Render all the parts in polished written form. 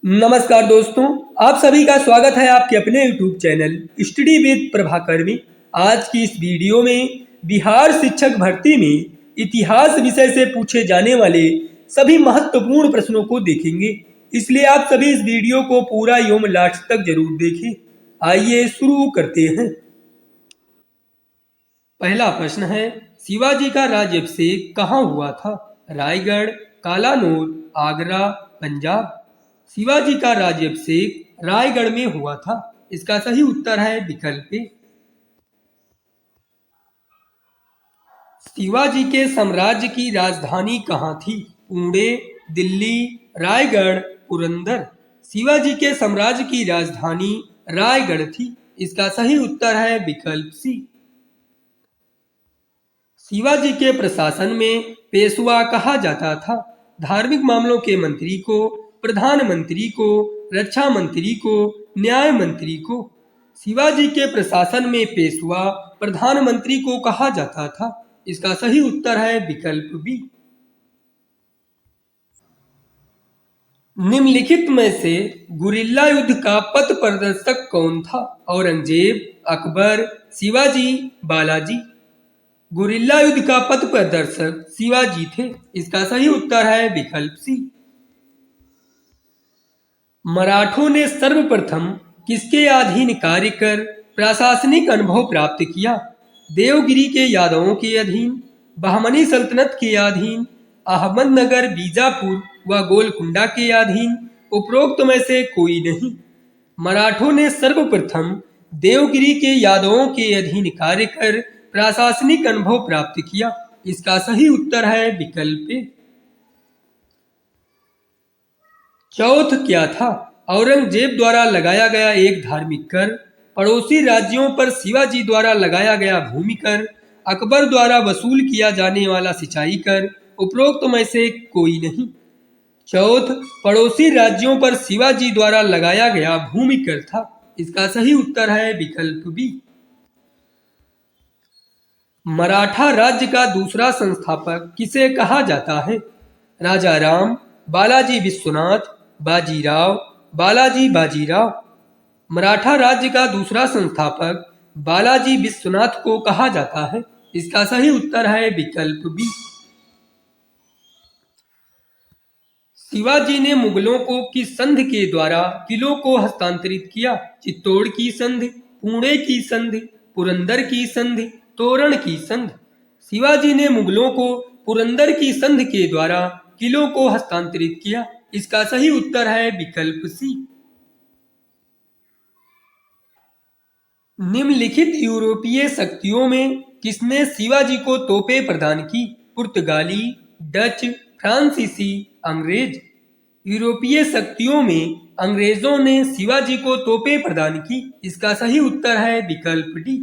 नमस्कार दोस्तों, आप सभी का स्वागत है आपके अपने YouTube channel study with Prabhakar में। आज की इस वीडियो में बिहार शिक्षक भर्ती में इतिहास विषय से पूछे जाने वाले सभी महत्वपूर्ण प्रश्नों को देखेंगे, इसलिए आप सभी इस वीडियो को पूरा एवं लास्ट तक जरूर देखें। आइए शुरू करते हैं। पहला प्रश्न है, शिवाजी का राज्याभिषेक कहाँ हुआ था? रायगढ़, कालानूर, आगरा, पंजाब। शिवाजी का राज्याभिषेक रायगढ़ में हुआ था। इसका सही उत्तर है विकल्प ए। शिवाजी के साम्राज्य की राजधानी कहाँ थी? पुणे, दिल्ली, रायगढ़, पुरंदर। शिवाजी के साम्राज्य की राजधानी रायगढ़ थी। इसका सही उत्तर है विकल्प सी। शिवाजी के प्रशासन में पेशवा कहा जाता था। धार्मिक मामलों के मंत्री को, प्रधानमंत्री को, रक्षा मंत्री को, न्याय मंत्री को। शिवाजी के प्रशासन में पेशवा प्रधानमंत्री को कहा जाता था। इसका सही उत्तर है विकल्प बी। निम्नलिखित में से गुरिल्ला युद्ध का पथ प्रदर्शक कौन था? औरंगजेब, अकबर, शिवाजी, बालाजी। गुरिल्ला युद्ध का पथ प्रदर्शक शिवाजी थे। इसका सही उत्तर है विकल्प सी। मराठों ने सर्वप्रथम किसके अधीन कार्य कर प्रशासनिक अनुभव प्राप्त किया? देवगिरी के यादवों के अधीन, बहमनी सल्तनत के अधीन, अहमदनगर, बीजापुर व गोलकुंडा के अधीन, उपरोक्त में से कोई नहीं। मराठों ने सर्वप्रथम देवगिरी के यादवों के अधीन कार्य कर प्रशासनिक अनुभव प्राप्त किया। इसका सही उत्तर है विकल्प ए। चौथ क्या था? औरंगजेब द्वारा लगाया गया एक धार्मिक कर, पड़ोसी राज्यों पर शिवाजी द्वारा लगाया गया भूमि कर, अकबर द्वारा वसूल किया जाने वाला सिंचाई कर, उपरोक्त में से कोई नहीं। चौथ पड़ोसी राज्यों पर शिवाजी द्वारा लगाया गया भूमि कर था। इसका सही उत्तर है विकल्प बी। मराठा राज्य का दूसरा संस्थापक किसे कहा जाता है? राजा राम, बालाजी विश्वनाथ, बाजीराव, बालाजी बाजीराव। मराठा राज्य का दूसरा संस्थापक बालाजी विश्वनाथ को कहा जाता है। इसका सही उत्तर है विकल्प बी। शिवाजी ने मुगलों को किस संधि के द्वारा किलों को हस्तांतरित किया? चित्तौड़ की संधि, पुणे की संधि, पुरंदर की संधि, तोरण की संधि। शिवाजी ने मुगलों को पुरंदर की संधि के द्वारा किलों को हस्तांतरित किया। इसका सही उत्तर है विकल्प सी। निम्नलिखित यूरोपीय शक्तियों में किसने शिवाजी को तोपें प्रदान की? पुर्तगाली, डच, फ्रांसीसी, अंग्रेज। यूरोपीय शक्तियों में अंग्रेजों ने शिवाजी को तोपें प्रदान की। इसका सही उत्तर है विकल्प डी।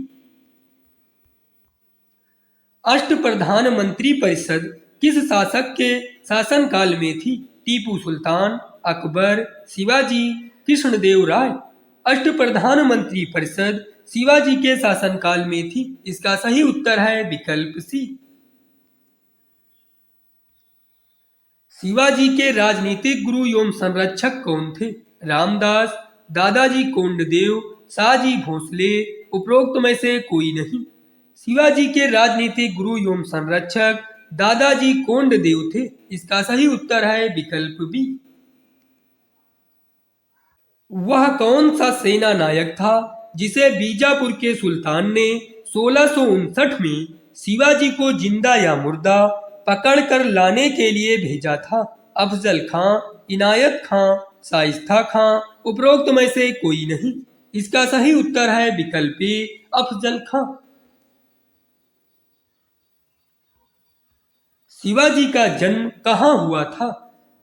अष्टप्रधान मंत्री परिषद किस शासक के शासनकाल में थी? टीपू सुल्तान, अकबर, शिवाजी, कृष्णदेव राय। अष्टप्रधान मंत्री परिषद शिवाजी के शासनकाल में थी। इसका सही उत्तर है विकल्प सी। शिवाजी के राजनीतिक गुरु एवं संरक्षक कौन थे? रामदास, दादाजी कोंडदेव, शाहजी भोसले, उपरोक्त में से कोई नहीं। शिवाजी के राजनीतिक गुरु एवं संरक्षक दादाजी कोंडदेव थे। इसका सही उत्तर है विकल्प बी। वह कौन सा सेना नायक था जिसे बीजापुर के सुल्तान ने 1659 में शिवाजी को जिंदा या मुर्दा पकड़कर लाने के लिए भेजा था? अफजल खां, इनायत खां, शाइस्ता खां, उपरोक्त में से कोई नहीं। इसका सही उत्तर है विकल्प ए, अफजल खां। शिवाजी का जन्म कहाँ हुआ था?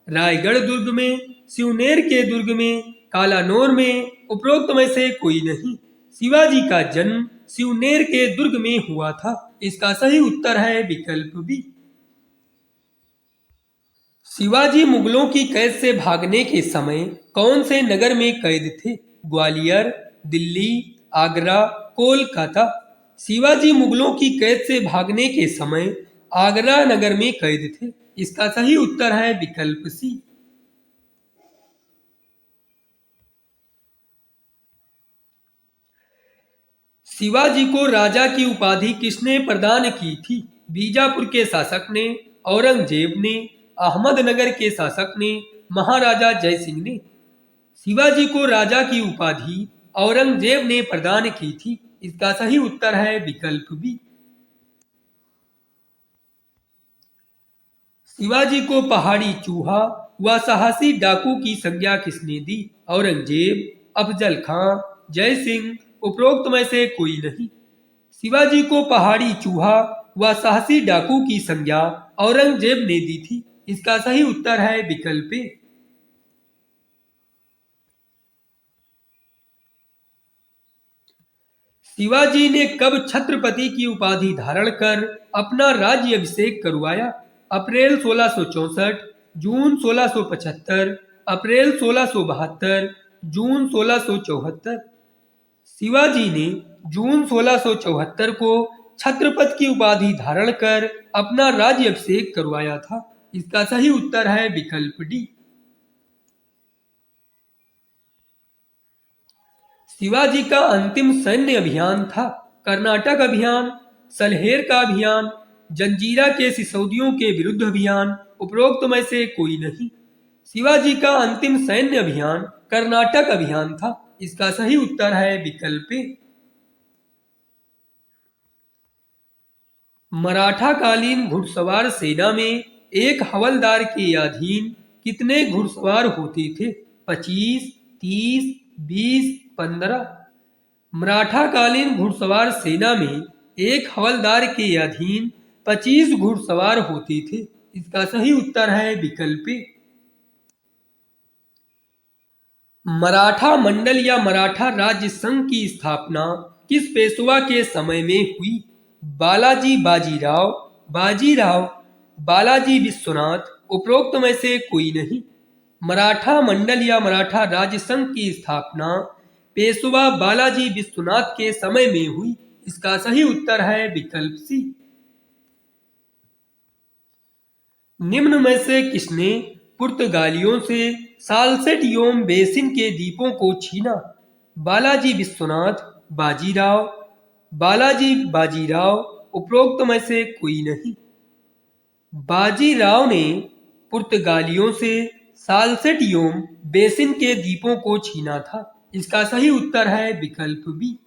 रायगढ़ दुर्ग में, सिवनेर के दुर्ग में, कालानौर में, उपरोक्त में से कोई नहीं। शिवाजी का जन्म सिवनेर के दुर्ग में हुआ था। इसका सही उत्तर है विकल्प बी। शिवाजी मुगलों की कैद से भागने के समय कौन से नगर में कैद थे? ग्वालियर, दिल्ली, आगरा, कोलकाता। शिवाजी मुगलों की कैद से भागने के समय आगरा नगर में कैद थे। इसका सही उत्तर है विकल्प सी। शिवाजी को राजा की उपाधि किसने प्रदान की थी? बीजापुर के शासक ने, औरंगजेब ने, अहमदनगर के शासक ने, महाराजा जय सिंह ने। शिवाजी को राजा की उपाधि औरंगजेब ने प्रदान की थी। इसका सही उत्तर है विकल्प बी। शिवाजी को पहाड़ी चूहा व साहसी डाकू की संज्ञा किसने दी? औरंगजेब, अफजल खां, जय सिंह, उपरोक्त में से कोई नहीं। शिवाजी को पहाड़ी चूहा व साहसी डाकू की संज्ञा औरंगजेब ने दी थी। इसका सही उत्तर है विकल्प ए। शिवाजी ने कब छत्रपति की उपाधि धारण कर अपना राज्य अभिषेक करवाया? अप्रैल 1664, जून 1675, अप्रैल 1672, जून 1674। शिवाजी ने जून 1674 को छत्रपति की उपाधि धारण कर अपना राज्य अभिषेक करवाया था। इसका सही उत्तर है विकल्प डी। शिवाजी का अंतिम सैन्य अभियान था कर्नाटक अभियान, सलहेर का अभियान, जंजीरा के सिसोदियों के विरुद्ध अभियान, उपरोक्त में से कोई नहीं। शिवाजी का अंतिम सैन्य अभियान कर्नाटक अभियान था। इसका सही उत्तर है विकल्प ए। मराठा कालीन घुड़सवार सेना में एक हवलदार के अधीन कितने घुड़सवार होते थे? 25, 30, 20, 15। मराठा कालीन घुड़सवार सेना में एक हवलदार के अधीन 25 घुड़सवार होते थे। इसका सही उत्तर है विकल्प ए। मराठा मंडल या मराठा राज्य संघ की स्थापना किस पेशवा के समय में हुई? बालाजी बाजीराव, बाजीराव, बालाजी विश्वनाथ, उपरोक्त में से कोई नहीं। मराठा मंडल या मराठा राज्य संघ की स्थापना पेशवा बालाजी विश्वनाथ के समय में हुई। इसका सही उत्तर है विकल्प सी। निम्न में से किसने पुर्तगालियों से साल्सेट योम बेसिन के द्वीपों को छीना? बालाजी विश्वनाथ, बाजीराव, बालाजी बाजीराव, उपरोक्त में से कोई नहीं। बाजीराव ने पुर्तगालियों से साल्सेट योम बेसिन के द्वीपों को छीना था। इसका सही उत्तर है विकल्प बी।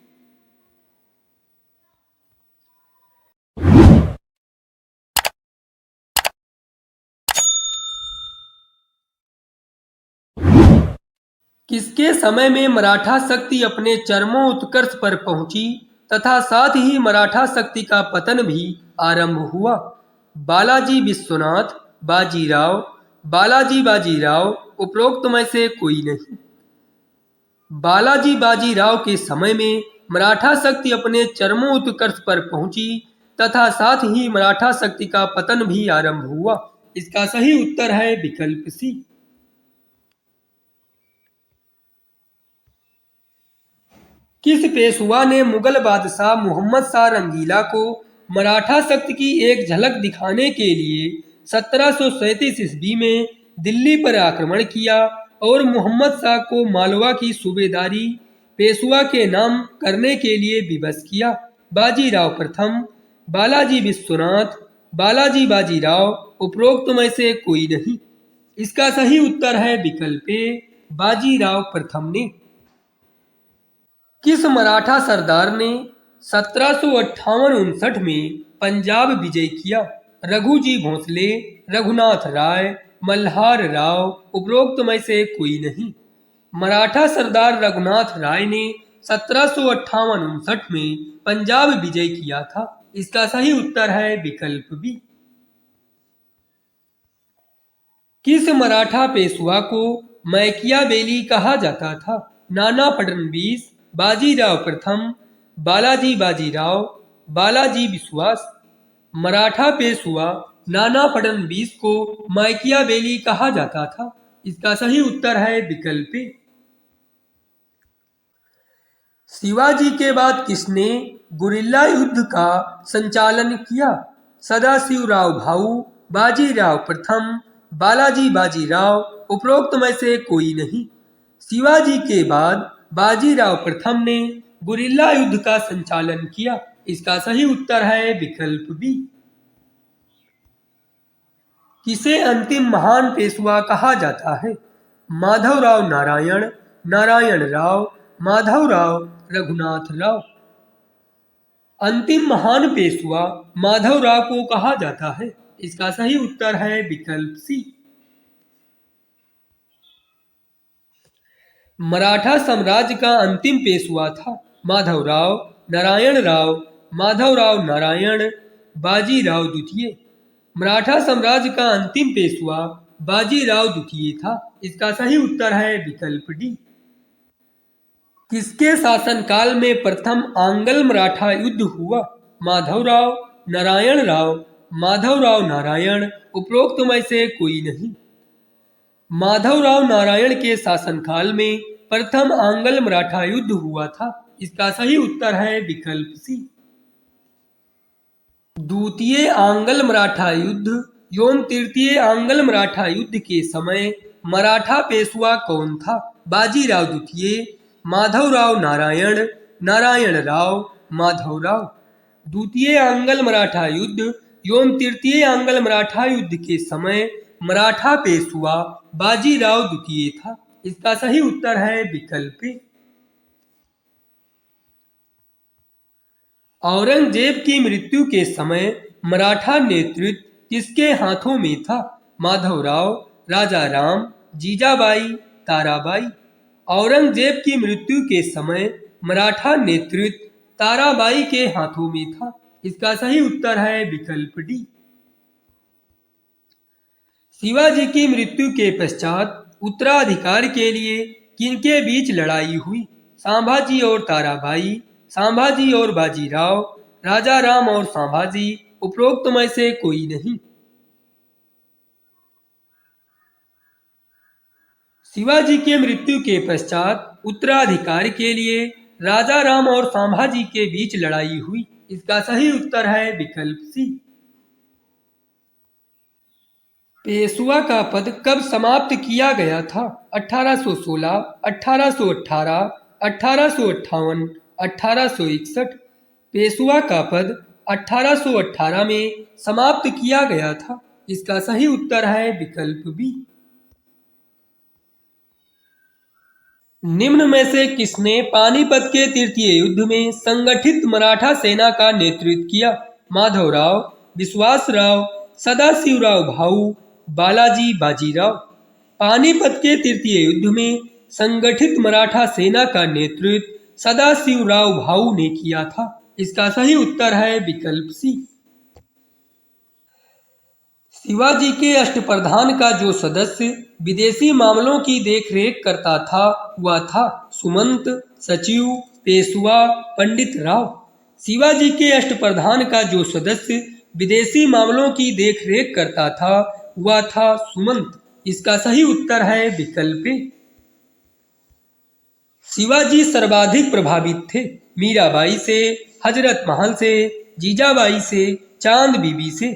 किसके समय में मराठा शक्ति अपने चरमोत्कर्ष पर पहुंची तथा साथ ही मराठा शक्ति का पतन भी आरंभ हुआ? बालाजी विश्वनाथ, बाजीराव, बालाजी बाजीराव, उपरोक्त में से कोई नहीं। बालाजी बाजीराव के समय में मराठा शक्ति अपने चरमोत्कर्ष पर पहुंची तथा साथ ही मराठा शक्ति का पतन भी आरंभ हुआ। इसका सही उत्तर है विकल्प सी। किस पेशवा ने मुगल बादशाह मोहम्मद शाह रंगीला को मराठा शक्ति की एक झलक दिखाने के लिए 1737 ईस्वी में दिल्ली पर आक्रमण किया और मोहम्मद शाह को मालवा की सूबेदारी पेशवा के नाम करने के लिए विवश किया? बाजीराव प्रथम, बालाजी विश्वनाथ, बालाजी बाजीराव, उपरोक्त में से कोई नहीं। इसका सही उत्तर है विकल्प ए, बाजीराव प्रथम ने। किस मराठा सरदार ने 1758-59 में पंजाब विजय किया? रघुजी भोसले, रघुनाथ राय, मल्हार राव, उपरोक्त में से कोई नहीं। मराठा सरदार रघुनाथ राय ने 1758-59 में पंजाब विजय किया था। इसका सही उत्तर है विकल्प बी। किस मराठा पेशवा को मैकियावेली कहा जाता था? नाना फडणवीस, बाजीराव प्रथम, बालाजी बाजीराव, बालाजी विश्वास। मराठा पेशवा नाना फडणवीस को मैकियावेली कहा जाता था। इसका सही उत्तर है विकल्प ए। शिवाजी के बाद किसने गुरिल्ला युद्ध का संचालन किया? सदाशिवराव भाऊ, बाजीराव प्रथम, बालाजी बाजीराव, उपरोक्त में से कोई नहीं। शिवाजी के बाद बाजीराव प्रथम ने गुरिल्ला युद्ध का संचालन किया? इसका सही उत्तर है विकल्प बी। किसे अंतिम महान पेशवा कहा जाता है? माधवराव नारायण, नारायण राव, माधवराव, रघुनाथ राव। अंतिम महान पेशवा माधवराव को कहा जाता है। इसका सही उत्तर है विकल्प सी। मराठा साम्राज्य का अंतिम पेशवा था माधवराव, नारायण राव, माधवराव नारायण, बाजीराव द्वितीय। मराठा साम्राज्य का अंतिम पेशवा बाजीराव द्वितीय था। इसका सही उत्तर है विकल्प डी। किसके शासनकाल में प्रथम आंग्ल मराठा युद्ध हुआ? माधवराव, नारायण राव, माधवराव नारायण, उपरोक्त में से कोई नहीं। माधवराव नारायण के शासनकाल में प्रथम आंग्ल मराठा युद्ध हुआ था। इसका सही उत्तर है विकल्प सी। द्वितीय आंग्ल मराठा युद्ध एवं तृतीय आंग्ल मराठा युद्ध के समय मराठा पेशवा कौन था? बाजीराव द्वितीय, माधवराव नारायण, नारायण राव, माधवराव। द्वितीय आंग्ल मराठा युद्ध एवं तृतीय आंग्ल मराठा युद्ध के समय मराठा पेशवा बाजीराव द्वितीय था। इसका सही उत्तर है विकल्प ए। औरंगजेब की मृत्यु के समय मराठा नेतृत्व किसके हाथों में था? माधवराव, राजा राम, जीजाबाई, ताराबाई। औरंगजेब की मृत्यु के समय मराठा नेतृत्व ताराबाई के हाथों में था। इसका सही उत्तर है विकल्प डी। शिवाजी की मृत्यु के पश्चात उत्तराधिकार के लिए किनके बीच लड़ाई हुई? संभाजी और ताराबाई, संभाजी और बाजीराव, राजा राम और संभाजी, उपरोक्त में से कोई नहीं। शिवाजी के मृत्यु के पश्चात उत्तराधिकार के लिए राजा राम और संभाजी के बीच लड़ाई हुई। इसका सही उत्तर है विकल्प सी। पेशवा का पद कब समाप्त किया गया था? 1816, 1818, 1858, 1861। पेशवा का पद 1818 में समाप्त किया गया था। इसका सही उत्तर है विकल्प बी। निम्न में से किसने पानीपत के तृतीय युद्ध में संगठित मराठा सेना का नेतृत्व किया? माधवराव, विश्वासराव, सदाशिवराव भाऊ, बालाजी बाजीराव। पानीपत के तृतीय युद्ध में संगठित मराठा सेना का नेतृत्व सदाशिवराव भाऊ ने किया था। इसका सही उत्तर है विकल्प सी। शिवाजी के अष्टप्रधान का जो सदस्य विदेशी मामलों की देखरेख करता था वह था सुमंत, सचिव, पेशवा, पंडित राव। शिवाजी के अष्टप्रधान का जो सदस्य विदेशी मामलों की देखरेख करता था वह था सुमंत। इसका सही उत्तर है विकल्प ए। शिवाजी सर्वाधिक प्रभावित थे मीराबाई से, हजरत महल से, जीजाबाई से, चांद बीबी से।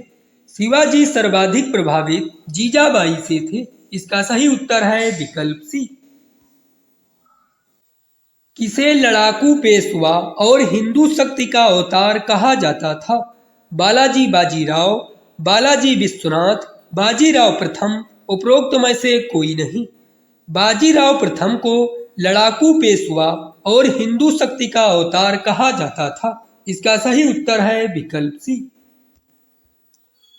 शिवाजी सर्वाधिक प्रभावित जीजाबाई से थे। इसका सही उत्तर है विकल्प सी। किसे लड़ाकू पेशवा और हिंदू शक्ति का अवतार कहा जाता था? बालाजी बाजीराव, बालाजी विश्वनाथ, बाजीराव प्रथम, उपरोक्त में से कोई नहीं। बाजीराव प्रथम को लड़ाकू पेशवा और हिंदू शक्ति का अवतार कहा जाता था। इसका सही उत्तर है विकल्प सी।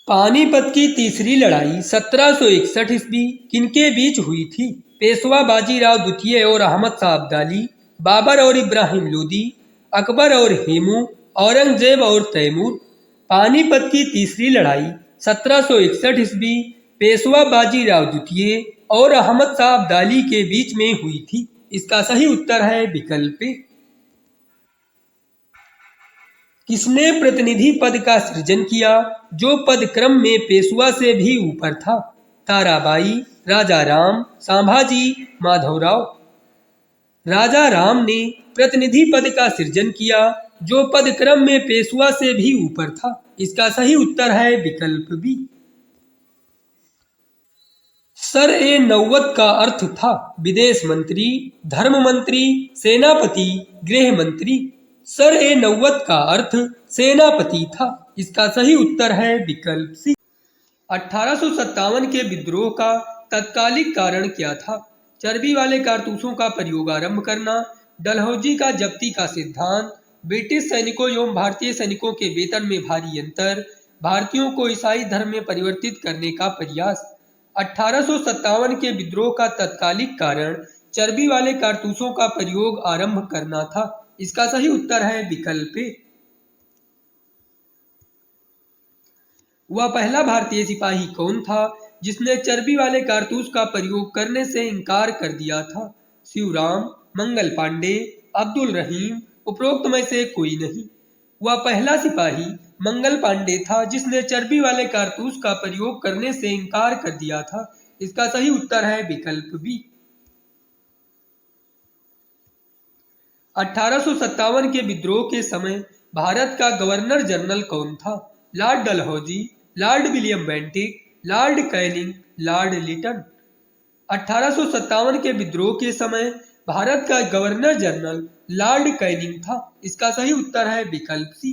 पानीपत की तीसरी लड़ाई 1761 ईस्वी किनके बीच हुई थी? पेशवा बाजीराव द्वितीय और अहमद शाह अब्दाली, बाबर और इब्राहिम लोदी, अकबर और हेमू, औरंगजेब और तैमूर। पानीपत की तीसरी लड़ाई 1761 ईस्वी पेशवा बाजीराव द्वितीय और अहमद शाह अब्दाली के बीच में हुई थी। इसका सही उत्तर है विकल्प ए। किसने प्रतिनिधि पद का सृजन किया जो पद क्रम में पेशवा से भी ऊपर था? ताराबाई, राजा राम, संभाजी, माधवराव। राजा राम ने प्रतिनिधि पद का सृजन किया जो पद क्रम में पेशवा से भी ऊपर था। इसका सही उत्तर है विकल्प बी। सर ए नौवत का अर्थ था विदेश मंत्री, धर्म मंत्री, सेनापति, गृह मंत्री। सर ए नौवत का अर्थ सेनापति था। इसका सही उत्तर है विकल्प सी। 1857 के विद्रोह का तत्कालिक कारण क्या था? चर्बी वाले कारतूसों का प्रयोग आरंभ करना, डलहौजी का जब्ती का सिद्धांत, ब्रिटिश सैनिकों एवं भारतीय सैनिकों के वेतन में भारी अंतर, भारतीयों को ईसाई धर्म में परिवर्तित करने का प्रयास। 1857 के विद्रोह का तत्कालिक कारण चर्बी वाले कारतूसों का प्रयोग आरंभ करना था। इसका सही उत्तर है विकल्प ए। वह पहला भारतीय सिपाही कौन था जिसने चर्बी वाले कारतूस का प्रयोग करने से इनकार कर दिया था? शिवराम, मंगल पांडे, अब्दुल रहीम, उपरोक्त में से कोई नहीं। वह पहला सिपाही मंगल पांडे था जिसने चर्बी वाले कारतूस का प्रयोग करने से इनकार कर दिया था। इसका सही उत्तर है विकल्प बी। 1857 के विद्रोह के समय भारत का गवर्नर जनरल कौन था? Lord Dalhousie, Lord William Bentinck, Lord Canning, Lord Lytton. 1857 के विद्रोह के समय भारत का गवर्नर जनरल लॉर्ड कैनिंग था। इसका सही उत्तर है विकल्प सी।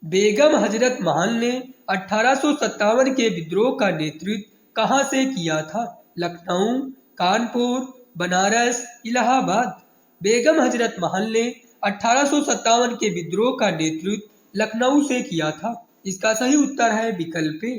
बेगम हजरत महल ने 1857 के विद्रोह का नेतृत्व कहां से किया था? लखनऊ, कानपुर, बनारस, इलाहाबाद। बेगम हजरत महल ने 1857 के विद्रोह का नेतृत्व लखनऊ से किया था। इसका सही उत्तर है विकल्प ए।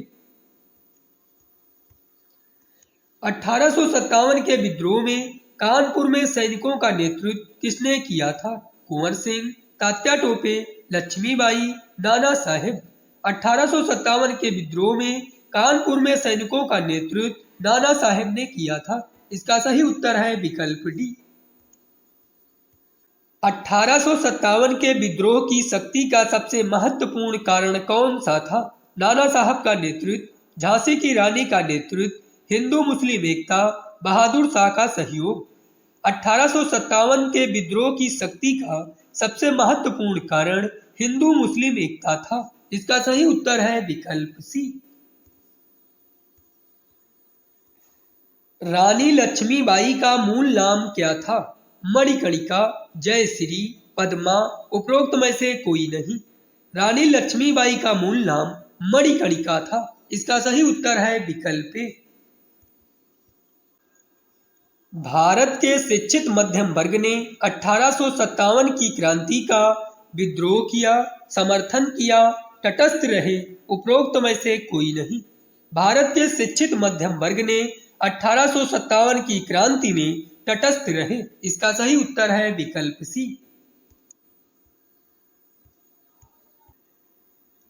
1857 के विद्रोह में कानपुर में सैनिकों का नेतृत्व किसने किया था? कुंवर सिंह, तात्या टोपे, लक्ष्मीबाई, नाना साहेब। 1857 के विद्रोह में कानपुर में सैनिकों का नेतृत्व नाना साहेब ने किया था। इसका सही उत्तर है विकल्प डी। 1857 के विद्रोह की शक्ति का सबसे महत्वपूर्ण कारण कौन सा था? नाना साहब का नेतृत्व, झांसी की रानी का नेतृत्व, हिंदू मुस्लिम एकता, बहादुर शाह का सहयोग। 1857 के विद्रोह की शक्ति का सबसे महत्वपूर्ण कारण हिंदू मुस्लिम एकता था। इसका सही उत्तर है विकल्प सी। रानी लक्ष्मीबाई का मूल नाम क्या था? मणिकर्णिका, जयश्री, पद्मा, उपरोक्त में से कोई नहीं। रानी लक्ष्मीबाई का मूल नाम मणिकर्णिका था। इसका सही उत्तर है विकल्प ए। भारत के शिक्षित मध्यम वर्ग ने 1857 की क्रांति का विद्रोह किया, समर्थन किया, तटस्थ रहे, उपरोक्त में से कोई नहीं। भारत के शिक्षित मध्यम वर्ग ने 1857 की क्रांति में तटस्थ रहे। इसका सही उत्तर है विकल्प सी।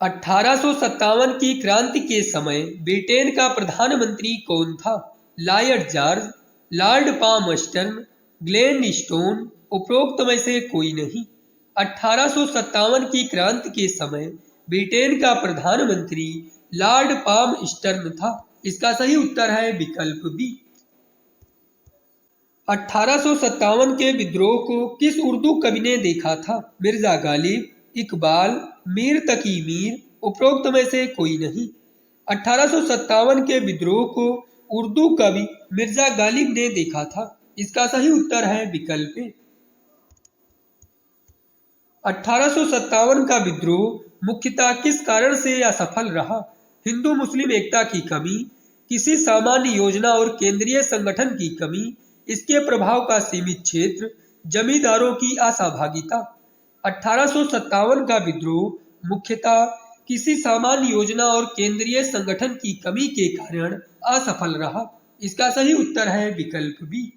1857 की क्रांति के समय ब्रिटेन का प्रधानमंत्री कौन था? Lord George, Lord Palmerston, Glenn stone, उपरोक्त में से कोई नहीं। 1857 की क्रांति के समय ब्रिटेन का प्रधानमंत्री लॉर्ड पामस्टन था। इसका सही उत्तर है विकल्प बी। 1857 के विद्रोह को किस उर्दू कवि ने देखा था? मिर्जा गालिब, इकबाल, मीर तकी मीर, उपरोक्त में से कोई नहीं। 1857 के विद्रोह को उर्दू कवि मिर्जा गालिब ने देखा था। इसका सही उत्तर है विकल्प ए। 1857 का विद्रोह मुख्यतः किस कारण से असफल रहा? हिंदू मुस्लिम एकता की कमी, किसी सामान्य योजना और केंद्रीय संगठन की कमी, इसके प्रभाव का सीमित क्षेत्र, जमींदारों की असहभागिता। 1857 का विद्रोह मुख्यतः किसी सामान्य योजना और केंद्रीय संगठन की कमी के कारण असफल रहा। इसका सही उत्तर है विकल्प बी।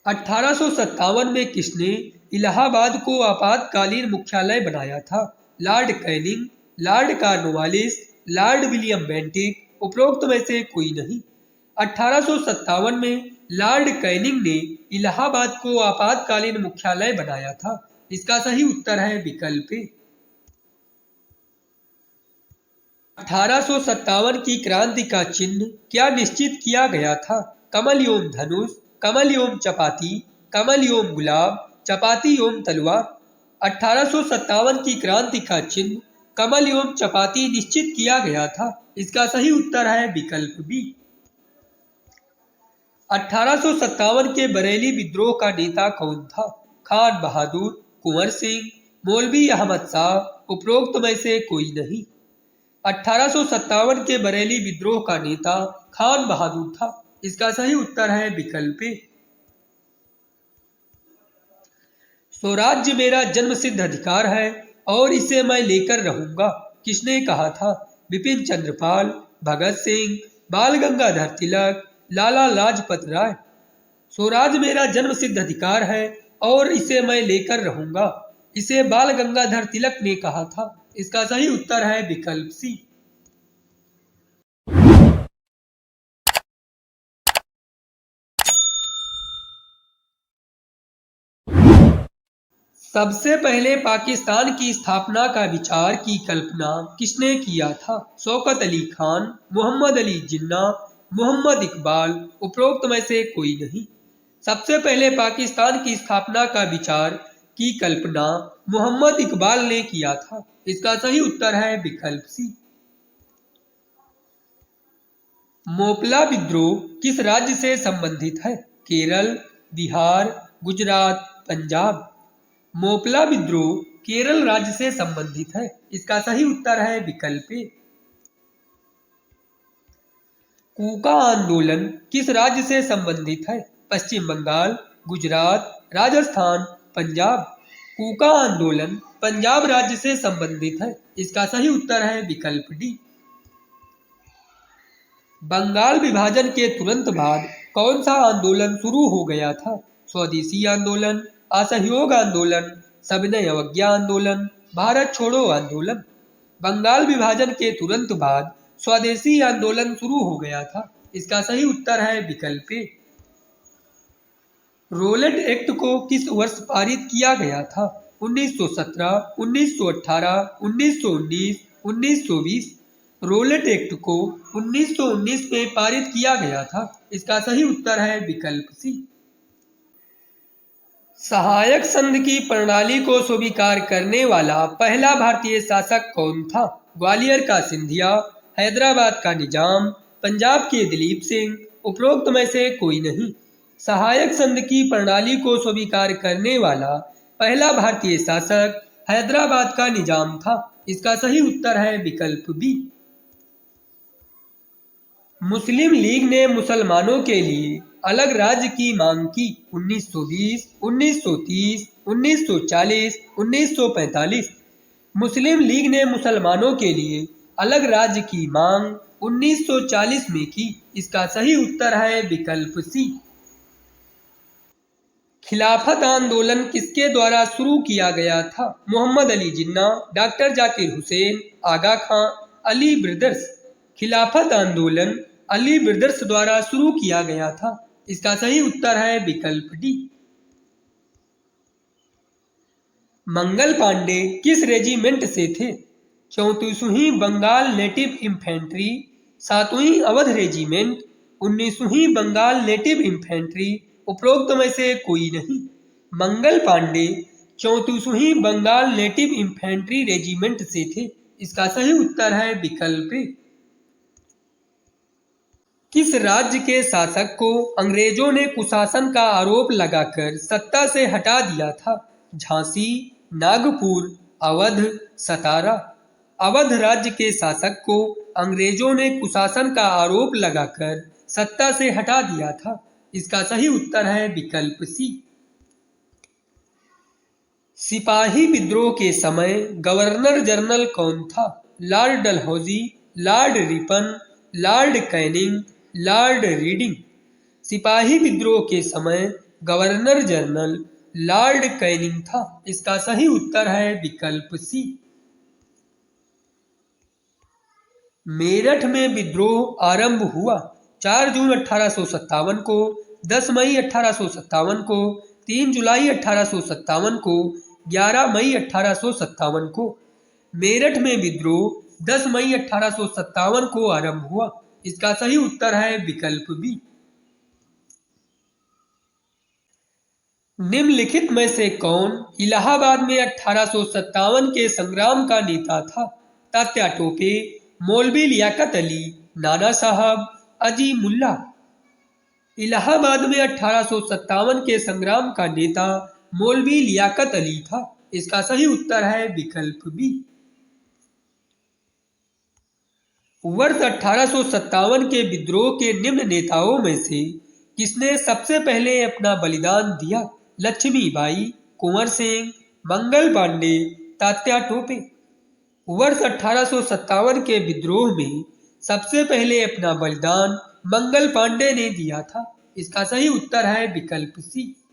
1857 में किसने इलाहाबाद को आपातकालीन मुख्यालय बनाया था? Lord Canning, Lord Cornwallis, Lord William Bentinck, उपरोक्त में से कोई नहीं। 1857 में लॉर्ड कैनिंग ने इलाहाबाद को आपातकालीन मुख्यालय बनाया था। इसका सही उत्तर है विकल्प ए। 1857 की क्रांति का चिन्ह क्या निश्चित किया गया था? कमल एवं धनुष, कमल एवं चपाती, कमल एवं गुलाब, चपाती एवं तलवार। 1857 की क्रांति का चिन्ह कमल एवं चपाती निश्चित किया गया था। इसका सही उत्तर है विकल्प बी। 1857 के बरेली विद्रोह का नेता कौन था? खान बहादुर, कुंवर सिंह, मौलवी अहमद शाह, उपरोक्त में से कोई नहीं। 1857 के बरेली विद्रोह का नेता खान बहादुर था। इसका सही उत्तर है विकल्प ए। स्वराज्य मेरा जन्मसिद्ध अधिकार है और इसे मैं लेकर रहूंगा, किसने कहा था? बिपिन चंद्रपाल, भगत सिंह, बाल गंगाधर तिलक, लाला लाजपत राय। स्वराज मेरा जन्मसिद्ध अधिकार है और इसे मैं लेकर रहूंगा, इसे बाल गंगाधर तिलक ने कहा था। इसका सही उत्तर है विकल्प सी। सबसे पहले पाकिस्तान की स्थापना का विचार की कल्पना किसने किया था? शौकत अली खान, मोहम्मद अली जिन्ना, मोहम्मद इकबाल, उपरोक्त में से कोई नहीं। सबसे पहले पाकिस्तान की स्थापना का विचार की कल्पना मोहम्मद इकबाल ने किया था। इसका सही उत्तर है विकल्प सी। मोपला विद्रोह किस राज्य से संबंधित है? केरल, बिहार, गुजरात, पंजाब। मोपला विद्रोह केरल राज्य से संबंधित है। इसका सही उत्तर है विकल्प ए। कूका आंदोलन किस राज्य से संबंधित है? पश्चिम बंगाल, गुजरात, राजस्थान, पंजाब। कूका आंदोलन पंजाब राज्य से संबंधित है। इसका सही उत्तर है विकल्प डी। बंगाल विभाजन के तुरंत बाद कौन सा आंदोलन शुरू हो गया था? स्वदेशी आंदोलन, असहयोग आंदोलन, सविनय अवज्ञा आंदोलन, भारत छोड़ो आंदोलन। बंगाल विभाजन के तुरंत बाद स्वदेशी आंदोलन शुरू हो गया था। इसका सही उत्तर है विकल्प ए। रोलेट एक्ट को किस वर्ष पारित किया गया था? 1917, 1918, 1919, 1920। रोलेट एक्ट को 1919 में पारित किया गया था। इसका सही उत्तर है विकल्प सी। सहायक संघ की प्रणाली को स्वीकार करने वाला पहला भारतीय शासक कौन था? ग्वालियर का सिंधिया, हैदराबाद का निजाम, पंजाब के दिलीप सिंह, उपरोक्त में से कोई नहीं। सहायक संघ की प्रणाली को स्वीकार करने वाला पहला भारतीय शासक हैदराबाद का निजाम था। इसका सही उत्तर है विकल्प बी। मुस्लिम लीग ने मुसलमानों के लिए अलग राज्य की मांग की। 1920, 1930, 1940, 1945। मुस्लिम लीग ने मुसलमानों के लिए अलग राज्य की मांग 1940 में की। इसका सही उत्तर है विकल्प सी। खिलाफत आंदोलन किसके द्वारा शुरू किया गया था? मोहम्मद अली जिन्ना, डॉक्टर जाकिर हुसैन, आगा खां, अली ब्रदर्स। खिलाफत आंदोलन अली ब्रदर्स द्वारा शुरू किया गया था। इसका सही उत्तर है विकल्प डी। मंगल पांडे किस रेजिमेंट से थे? 34वीं बंगाल नेटिव इन्फेंट्री, 7वीं अवध रेजिमेंट, 19वीं बंगाल नेटिव इन्फेंट्री, उपरोक्त में से कोई नहीं। मंगल पांडे 34वीं बंगाल नेटिव इन्फेंट्री रेजिमेंट से थे। इसका सही उत्तर है विकल्प ए। किस राज्य के शासक को अंग्रेजों ने कुशासन का आरोप लगाकर सत्ता से हटा दिया था? झांसी, नागपुर, अवध, सतारा। अवध राज्य के शासक को अंग्रेजों ने कुशासन का आरोप लगाकर सत्ता से हटा दिया था। इसका सही उत्तर है विकल्प सी। सिपाही विद्रोह के समय गवर्नर जनरल कौन था? Lord Dalhousie, Lord Ripon, Lord Canning, Lord reading. सिपाही विद्रोह के समय गवर्नर जनरल लॉर्ड कैनिंग था। इसका सही उत्तर है विकल्प सी। मेरठ में विद्रोह आरंभ हुआ 4 जून 1857 को, 10 मई 1857 को, 3 जुलाई 1857 को, 11 मई 1857 को। मेरठ में विद्रोह 10 मई 1857 को आरंभ हुआ। इसका सही उत्तर है विकल्प बी। निम्नलिखित में से कौन इलाहाबाद में 1857 के संग्राम का नेता था? तात्या टोपे, मौलवी लियाकत अली, नाना साहब, अजी मुल्ला। इलाहाबाद में 1857 के संग्राम का नेता मौलवी लियाकत अली था। इसका सही उत्तर है विकल्प बी। वर्ष 1857 के विद्रोह के निम्न नेताओं में से किसने सबसे पहले अपना बलिदान दिया? लक्ष्मीबाई, कुंवर सिंह, मंगल पांडे, तात्या टोपे। वर्ष 1857 के विद्रोह में सबसे पहले अपना बलिदान मंगल पांडे ने दिया था। इसका सही उत्तर है विकल्प सी।